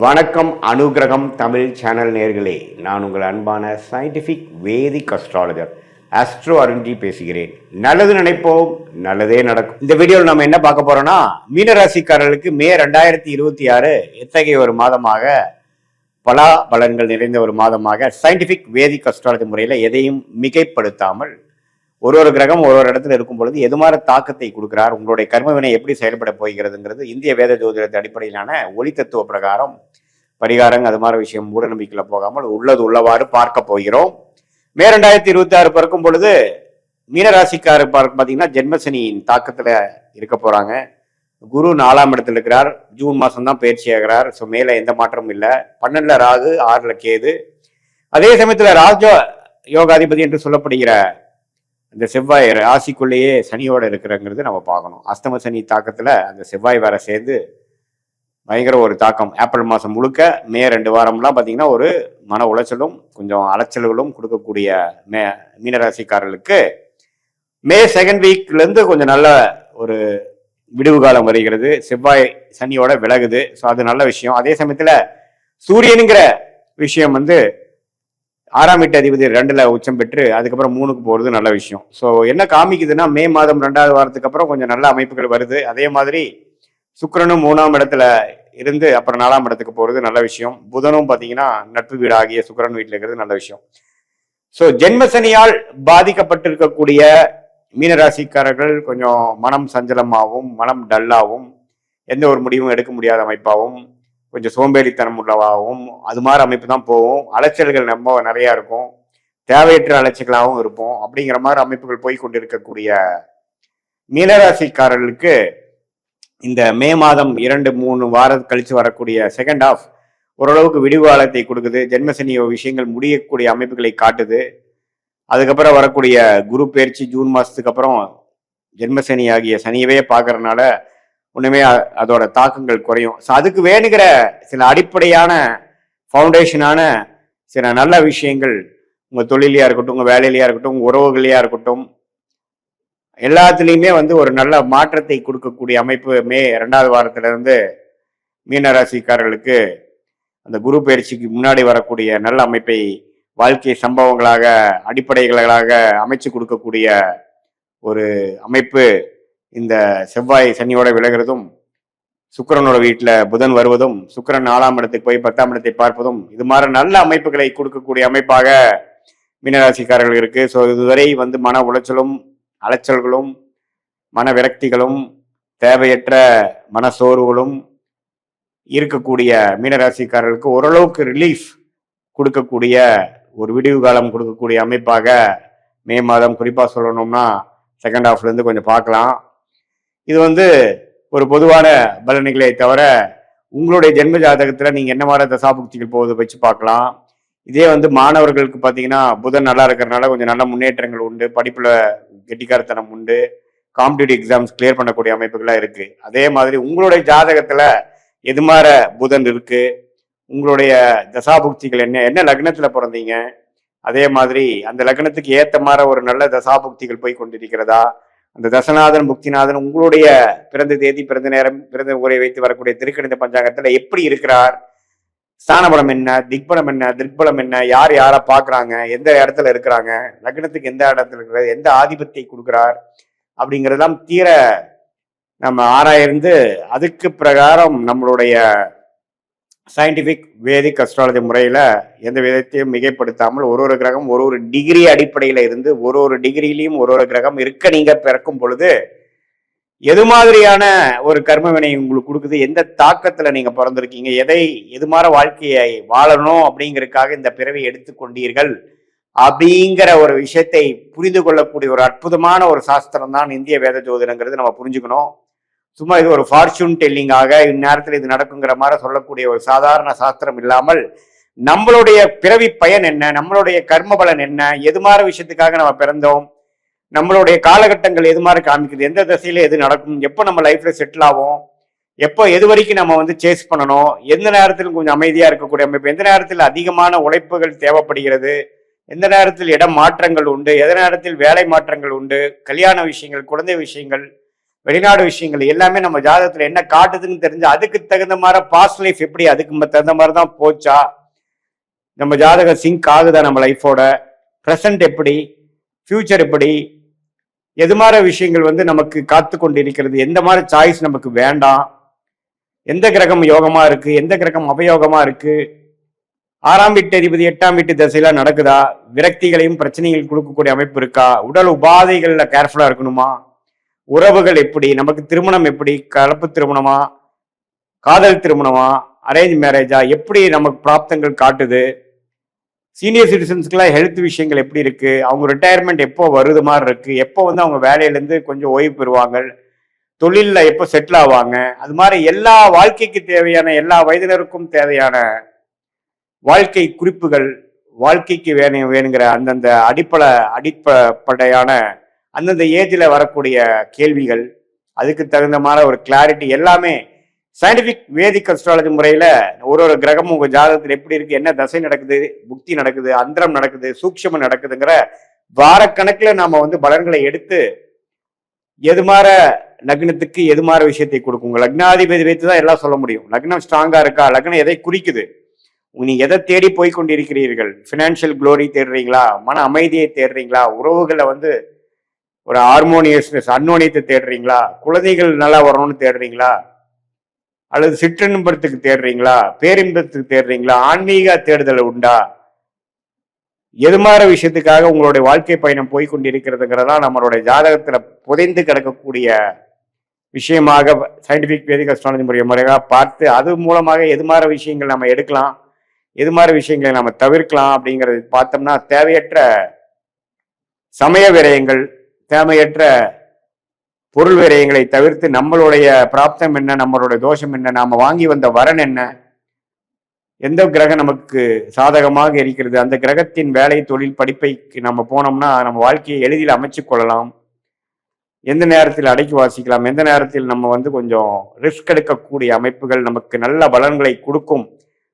வணக்கம் அனுகிரகம் தமிழ் சேனல் நேர்களே, நான் உங்கள் அன்பான சயின்டிஃபிக் வேதிக் அஸ்ட்ராலஜர் ஆஸ்ட்ரோ அருண்ஜி பேசுகிறேன். நல்லது நினைப்போம், நல்லதே நடக்கும். இந்த வீடியோவில் நம்ம என்ன பார்க்க போறோம்னா, மீனராசிக்காரர்களுக்கு மே 2026 எத்தகைய ஒரு மாதமாக, பலா பலன்கள் நிறைந்த ஒரு மாதமாக சயின்டிஃபிக் வேதிக் அஸ்ட்ராலஜி முறையில் எதையும் மிகைப்படுத்தாமல் ஒரு கிரகம் ஒரு இடத்துல இருக்கும் பொழுது எது மாதிரி தாக்கத்தை கொடுக்கிறார், உங்களுடைய கர்மவினை எப்படி செயல்பட போகிறதுங்கிறது இந்திய வேத ஜோதிடத்தின் அடிப்படையிலான ஒளி தத்துவ பிரகாரம் பரிகாரம் அது மாதிரி விஷயம் மூட நம்பிக்கையில போகாமல் உள்ளது உள்ளவாறு பார்க்க போகிறோம். மே 2026 பிறக்கும் பொழுது மீனராசிக்காரர் பார்த்தீங்கன்னா ஜென்மசனியின் தாக்கத்துல இருக்க போறாங்க. குரு 4ஆம் இடத்துல இருக்கிறார். ஜூன் மாசம் தான் பயிற்சி ஆகிறார். ஸோ மேல எந்த மாற்றமும் இல்லை. 12 ராகு, 6 கேது. அதே சமயத்துல ராஜ யோகாதிபதி என்று சொல்லப்படுகிற இந்த செவ்வாய் ராசிக்குள்ளேயே சனியோட இருக்கிறங்கிறது நம்ம பார்க்கணும். அஸ்தம சனி தாக்கத்துல அந்த செவ்வாய் வேற சேர்ந்து பயங்கர ஒரு தாக்கம். ஏப்ரல் மாதம் முழுக்க மே 2 வாரம்லாம் பார்த்தீங்கன்னா ஒரு மன உளைச்சலும் கொஞ்சம் அலைச்சல்களும் கொடுக்கக்கூடிய மீனராசிக்காரர்களுக்கு மே 2nd வீக்லேருந்து கொஞ்சம் நல்ல ஒரு விடுவு காலம் வருகிறது. செவ்வாய் சனியோட விலகுது. ஸோ அது நல்ல விஷயம். அதே சமயத்தில் சூரியனுங்கிற விஷயம் 6ஆம் வீட்டு அதிபதி 2ல் உச்சம் பெற்று அதுக்கப்புறம் 3க்கு போகிறது நல்ல விஷயம். ஸோ என்ன காமிக்குதுன்னா, மே மாதம் 2வது வாரத்துக்கு அப்புறம் கொஞ்சம் நல்ல அமைப்புகள் வருது. அதே மாதிரி சுக்கிரனும் 3ஆம் இடத்துல இருந்து அப்புறம் 4ஆம் இடத்துக்கு போகிறது நல்ல விஷயம். புதனும் பார்த்தீங்கன்னா நட்பு வீடு ஆகிய சுக்கிரன் வீட்டில் இருக்கிறது நல்ல விஷயம். ஸோ ஜென்மசனியால் பாதிக்கப்பட்டிருக்கக்கூடிய மீனராசிக்காரர்கள் கொஞ்சம் மனம் சஞ்சலமாகவும் மனம் டல்லாகவும் எந்த ஒரு முடிவும் எடுக்க முடியாத அமைப்பாகவும் கொஞ்சம் சோம்பேறித்தனம் உள்ளவாகவும் அது மாதிரி அமைப்பு தான் போகும். அலைச்சல்கள் ரொம்ப நிறையா இருக்கும். தேவையற்ற அலைச்சல்களாகவும் இருப்போம். அப்படிங்கிற மாதிரி அமைப்புகள் போய் கொண்டிருக்கக்கூடிய மீனராசிக்காரர்களுக்கு இந்த மே மாதம் 2-3 வாரம் கழிச்சு வரக்கூடிய செகண்ட் ஹாஃப் ஓரளவுக்கு விடிவு காலத்தை கொடுக்குது. ஜென்மசனி விஷயங்கள் முடியக்கூடிய அமைப்புகளை காட்டுது. அதுக்கப்புறம் வரக்கூடிய குரு பயிற்சி ஜூன் மாதத்துக்கு அப்புறம் ஜென்மசனி ஆகிய சனியவே பார்க்கறதுனால ஒன்றுமே அதோட தாக்கங்கள் குறையும். ஸோ அதுக்கு வேணுங்கிற சில அடிப்படையான ஃபவுண்டேஷனான சில நல்ல விஷயங்கள் உங்கள் தொழிலையா இருக்கட்டும், உங்கள் வேலையிலையா இருக்கட்டும், உங்கள் உறவுகளையா இருக்கட்டும், எல்லாத்துலேயுமே ஒரு நல்ல மாற்றத்தை கொடுக்கக்கூடிய அமைப்பு மே 2வது வாரத்திலிருந்து மீனராசிக்காரர்களுக்கு அந்த குரு பயிற்சிக்கு முன்னாடி வரக்கூடிய நல்ல அமைப்பை வாழ்க்கை சம்பவங்களாக அடிப்படைகளாக அமைச்சு கொடுக்கக்கூடிய ஒரு அமைப்பு. இந்த செவ்வாய் சனியோட விலகிறதும், சுக்கிரனோட வீட்டில் புதன் வருவதும், சுக்கிரன் 4ஆம் இடத்துக்கு போய் 10ஆம் இடத்தை பார்ப்பதும் இது மாதிரி நல்ல அமைப்புகளை கொடுக்கக்கூடிய அமைப்பாக மீனராசிக்காரர்கள் இருக்கு. ஸோ இதுவரை மன உளைச்சலும் அலைச்சல்களும் மன விரக்திகளும் தேவையற்ற மனசோர்வுகளும் இருக்கக்கூடிய மீனராசிக்காரர்களுக்கு ஓரளவுக்கு ரிலீஃப் கொடுக்கக்கூடிய ஒரு விடிவு காலம் கொடுக்கக்கூடிய அமைப்பாக மே மாதம் குறிப்பாக சொல்லணும்னா செகண்ட் ஹாஃப்லேருந்து கொஞ்சம் பார்க்கலாம். இது ஒரு பொதுவான பலன்களை தவிர உங்களுடைய ஜென்ம ஜாதகத்தில் நீங்கள் என்ன மாதிரி தசாபுக்திகள் போகுது வச்சு பார்க்கலாம். இதே மாணவர்களுக்கு பார்த்தீங்கன்னா புதன் நல்லா இருக்கிறதுனால கொஞ்சம் நல்ல முன்னேற்றங்கள் உண்டு. படிப்பில் கெட்டிக்காரத்தனம் உண்டு. காம்படிட்டிவ் எக்ஸாம்ஸ் கிளியர் பண்ணக்கூடிய அமைப்புகள்லாம் இருக்குது. அதே மாதிரி உங்களுடைய ஜாதகத்தில் எது மாதிரி புதன் இருக்குது, உங்களுடைய தசாபுக்திகள் என்ன லக்னத்தில் பிறந்தீங்க, அதே மாதிரி அந்த லக்னத்துக்கு ஏற்ற மாதிரி ஒரு நல்ல தசாபுக்திகள் போய் கொண்டிருக்கிறதா, அந்த தசநாதன் புக்திநாதன் உங்களுடைய பிறந்த தேதி பிறந்த நேரம் பிறந்த ஊரை வைத்து வரக்கூடிய திருக்கணித பஞ்சாங்கத்துல எப்படி இருக்கிறார், ஸ்தானபலம் என்ன, திக்பலம் என்ன, திருப்பலம் என்ன, யார் யாரை பார்க்குறாங்க, எந்த இடத்துல இருக்கிறாங்க, லக்னத்துக்கு எந்த இடத்துல இருக்கிறது, எந்த ஆதிபத்தியை கொடுக்குறார் அப்படிங்கிறதெல்லாம் தீர நம்ம ஆராய்ந்து அதுக்கு பிரகாரம் நம்மளுடைய சயின்டிஃபிக் வேதிக் அஸ்ட்ராலஜி முறையில் எந்த விதத்தையும் மிகைப்படுத்தாமல் ஒரு கிரகம் ஒரு டிகிரி அடிப்படையில் இருந்து ஒரு டிகிரிலையும் ஒரு கிரகம் இருக்க நீங்கள் பிறக்கும் பொழுது எது மாதிரியான ஒரு கர்மவினை உங்களுக்கு கொடுக்குது, எந்த தாக்கத்தில் நீங்கள் பிறந்திருக்கீங்க, எது மாதிரி வாழ்க்கையை வாழணும் அப்படிங்கிறதுக்காக இந்த பிறவி எடுத்துக்கொண்டீர்கள் அப்படிங்கிற ஒரு விஷயத்தை புரிந்து கொள்ளக்கூடிய ஒரு அற்புதமான ஒரு சாஸ்திரம் தான் இந்திய வேத ஜோதிடங்கிறது நம்ம புரிஞ்சுக்கணும். சும்மா இது ஒரு ஃபார்ச்சூன் டெல்லிங்காக இந்நேரத்தில் இது நடக்குங்கிற மாதிரி சொல்லக்கூடிய ஒரு சாதாரண சாஸ்திரம் இல்லாமல் நம்மளுடைய பிறவி பயன் என்ன, நம்மளுடைய கர்ம பலன் என்ன, எது மாதிரி விஷயத்துக்காக நம்ம பிறந்தோம், நம்மளுடைய காலகட்டங்கள் எது மாதிரி காமிக்குது, எந்த திசையில எது நடக்கும், எப்போ நம்ம லைஃப்ல செட்டில் ஆகும், எப்போ எது வரைக்கும் நம்ம சேஸ் பண்ணணும், எந்த நேரத்தில் கொஞ்சம் அமைதியா இருக்கக்கூடிய அமைப்பு, எந்த நேரத்தில் அதிகமான உழைப்புகள் தேவைப்படுகிறது, எந்த நேரத்தில் இடம் மாற்றங்கள் உண்டு, எந்த நேரத்தில் வேலை மாற்றங்கள் உண்டு, கல்யாண விஷயங்கள், குழந்தை விஷயங்கள், வெளிநாடு விஷயங்கள் எல்லாமே நம்ம ஜாதகத்துல என்ன காட்டுதுன்னு தெரிஞ்சு அதுக்கு தகுந்த மாதிரி பாஸ்ட் லைஃப் எப்படி அதுக்கு தகுந்த மாதிரி தான் போச்சா, நம்ம ஜாதகம் சிங்க் ஆகுதா நம்ம லைஃபோட, ப்ரெசன்ட் எப்படி, ஃபியூச்சர் எப்படி, எது மாதிரி விஷயங்கள் வந்து நமக்கு காத்து கொண்டு இருக்கிறது, எந்த மாதிரி சாய்ஸ் நமக்கு வேண்டாம், எந்த கிரகம் யோகமா இருக்கு, எந்த கிரகம் அபயோகமா இருக்கு, 6ஆம் வீட்டு அதிபதி 8ஆம் வீட்டு திசையெல்லாம் நடக்குதா, விரக்திகளையும் பிரச்சனைகள் கொடுக்கக்கூடிய அமைப்பு இருக்கா, உடல் உபாதைகள்ல கேர்ஃபுல்லா இருக்கணுமா, உறவுகள் எப்படி, நமக்கு திருமணம் எப்படி, கலப்பு திருமணமா, காதல் திருமணமா, அரேஞ்ச் மேரேஜா, எப்படி நமக்கு பிராப்தங்கள் காட்டுது, சீனியர் சிட்டிசன்ஸ்க்குலாம் ஹெல்த் விஷயங்கள் எப்படி இருக்கு, அவங்க ரிட்டையர்மெண்ட் எப்போ வருது மாதிரி இருக்கு, எப்போ வந்து அவங்க வேலையிலேருந்து கொஞ்சம் ஓய்வு பெறுவாங்க, தொழிலில் எப்போ செட்டில் ஆவாங்க, அது மாதிரி எல்லா வாழ்க்கைக்கு தேவையான எல்லா வயதினருக்கும் தேவையான வாழ்க்கை குறிப்புகள், வாழ்க்கைக்கு வேணுங்கிற அந்தந்த அடிப்படையான அந்தந்த ஏஜில் வரக்கூடிய கேள்விகள், அதுக்கு தகுந்த மாதிரி ஒரு கிளாரிட்டி எல்லாமே சயின்டிபிக் வேதிக் அஸ்ட்ராலஜி முறையில ஒரு கிரகமும் உங்க ஜாதகத்தில் எப்படி இருக்கு, என்ன தசை நடக்குது, புக்தி நடக்குது, அந்தரம் நடக்குது, சூக்ஷமம் நடக்குதுங்கிற வாரக்கணக்கில் நாம வந்து பலன்களை எடுத்து எது மாற லக்னத்துக்கு எது மாற விஷயத்தை கொடுக்குங்க. லக்னாதிபதி வைத்து தான் எல்லாம் சொல்ல முடியும். லக்னம் ஸ்ட்ராங்கா இருக்கா, லக்னம் எதை குறிக்குது, நீங்க எதை தேடி போய் கொண்டிருக்கிறீர்கள், பினான்சியல் குளோரி தேடுறீங்களா, மன அமைதியை தேடுறீங்களா, உறவுகளை வந்து ஒரு ஹார்மோனியஸ்னஸ் அன்னோனியத்தை தேடுறீங்களா, குழந்தைகள் நல்லா வரணும்னு தேடுறீங்களா, அல்லது சிற்றின்பத்துக்கு தேடுறீங்களா, பேரின்பத்துக்கு தேடுறீங்களா, ஆன்மீக தேடுதல் உண்டா, எது மாதிரி விஷயத்துக்காக உங்களுடைய வாழ்க்கை பயணம் போய் கொண்டிருக்கிறதுங்கிறதா நம்மளுடைய ஜாதகத்துல புதைந்து கிடக்கக்கூடிய விஷயமாக சயின்டிபிக் வேதிக் அஸ்ட்ராலஜி முறையாக பார்த்து அது மூலமாக எது மாதிரி விஷயங்கள் நம்ம எடுக்கலாம், எது மாதிரி விஷயங்களை நம்ம தவிர்க்கலாம் அப்படிங்கிறது பார்த்தோம்னா தேவையற்ற சமய விரயங்கள், தேவையற்ற பொருள் விரயங்களை தவிர்த்து நம்மளுடைய பிராப்தம் என்ன, நம்மளுடைய தோஷம் என்ன, நாம வாங்கி வந்த வரன் என்ன, எந்த கிரகம் நமக்கு சாதகமாக இருக்கிறது, அந்த கிரகத்தின் வேலை தொழில் படிப்பைக்கு நம்ம போனோம்னா நம்ம வாழ்க்கையை எளிதில் அமைச்சு கொள்ளலாம், எந்த நேரத்தில் அடக்கி வாசிக்கலாம், எந்த நேரத்தில் நம்ம வந்து கொஞ்சம் ரிஸ்க் எடுக்கக்கூடிய அமைப்புகள் நமக்கு நல்ல பலன்களை கொடுக்கும்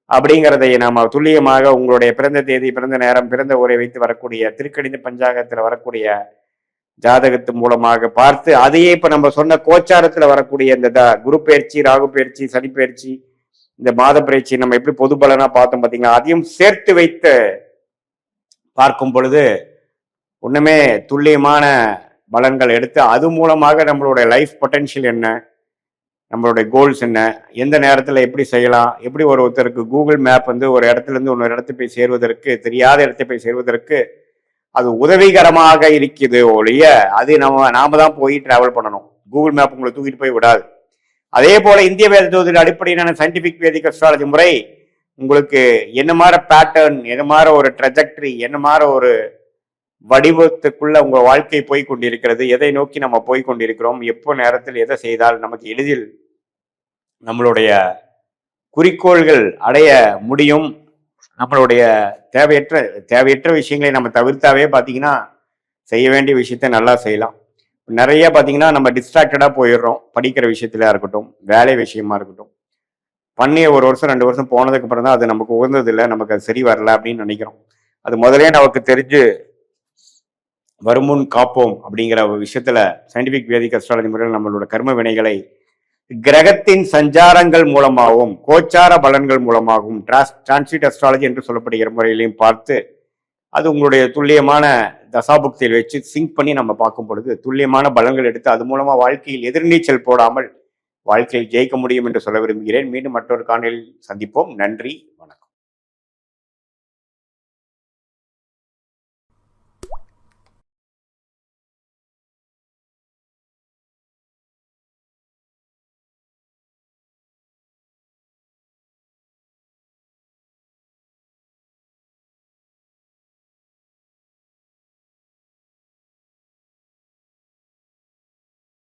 அப்படிங்கிறதை நாம துல்லியமாக உங்களுடைய பிறந்த தேதி, பிறந்த நேரம், பிறந்த ஊரை வைத்து வரக்கூடிய திருக்கணித பஞ்சாங்கத்தில் வரக்கூடிய ஜாதகத்து மூலமாக பார்த்து அதையே இப்ப நம்ம சொன்ன கோச்சாரத்துல வரக்கூடிய இந்த குரு பயிற்சி, ராகு பயிற்சி, சனி பயிற்சி, இந்த மாத பயிற்சி நம்ம எப்படி பொது பலனா பார்த்தோம் பார்த்தீங்களா, அதையும் சேர்த்து வைத்து பார்க்கும் பொழுது ஒண்ணுமே துல்லியமான பலன்கள் எடுத்து அது மூலமாக நம்மளுடைய லைஃப் பொட்டன்ஷியல் என்ன, நம்மளுடைய கோல்ஸ் என்ன, எந்த நேரத்தில் எப்படி செய்யலாம், எப்படி ஒருத்தருக்கு கூகுள் மேப் வந்து ஒரு இடத்துல இருந்து இன்னொரு இடத்துக்கு போய் சேர்வதற்கு, தெரியாத இடத்தை போய் சேர்வதற்கு அது உதவிகரமாக இருக்குது ஒழிய அது நாம தான் போய் டிராவல் பண்ணணும். கூகுள் மேப் உங்களை தூக்கிட்டு போய் விடாது. அதே போல இந்திய வேத ஜோதிட அடிப்படையிலான சயின்டிபிக் வேதிக் அஸ்ட்ராலஜி முறை உங்களுக்கு என்ன மாதிரி பேட்டர்ன், என்ன மாதிரி ஒரு ட்ரெஜெக்டரி, என்ன மாதிரி ஒரு வடிவத்துக்குள்ள உங்க வாழ்க்கை போய் கொண்டிருக்கிறது, எதை நோக்கி நம்ம போய் கொண்டிருக்கிறோம், எப்போ நேரத்தில் எதை செய்தால் நமக்கு எளிதில் நம்மளுடைய குறிக்கோள்கள் அடைய முடியும், நம்மளுடைய தேவையற்ற விஷயங்களை நம்ம தவிர்த்தாவே பார்த்தீங்கன்னா செய்ய வேண்டிய விஷயத்த நல்லா செய்யலாம். நிறைய பார்த்தீங்கன்னா நம்ம டிஸ்ட்ராக்டடா போயிடுறோம். படிக்கிற விஷயத்துல இருக்கட்டும், வேலை விஷயமா இருக்கட்டும், பண்ணிய 1 வருஷம் 2 வருஷம் போனதுக்கு அப்புறம் தான் அது நமக்கு உகந்தது இல்லை, நமக்கு அது சரி வரல அப்படின்னு நினைக்கிறோம். அது முதலே நமக்கு தெரிஞ்சு வருமுன் காப்போம் அப்படிங்கிற விஷயத்துல சயின்டிபிக் வேதிக் அஸ்ட்ராலஜி முறையில் நம்மளோட கர்ம வினைகளை கிரகத்தின் சஞ்சாரங்கள் மூலமாகவும் கோச்சார பலன்கள் மூலமாகவும் டிரான்சிட் அஸ்ட்ராலஜி என்று சொல்லப்படுகிற முறையிலையும் பார்த்து அது உங்களுடைய துல்லியமான தசாபுக்தியில் வச்சு சிங்க் பண்ணி நம்ம பார்க்கும் பொழுது துல்லியமான பலன்கள் எடுத்து அது மூலமா வாழ்க்கையில் எதிர்நீச்சல் போடாமல் வாழ்க்கையில் ஜெயிக்க முடியும் என்று சொல்ல விரும்புகிறேன். மீண்டும் மற்றொரு காணொளியில் சந்திப்போம். நன்றி.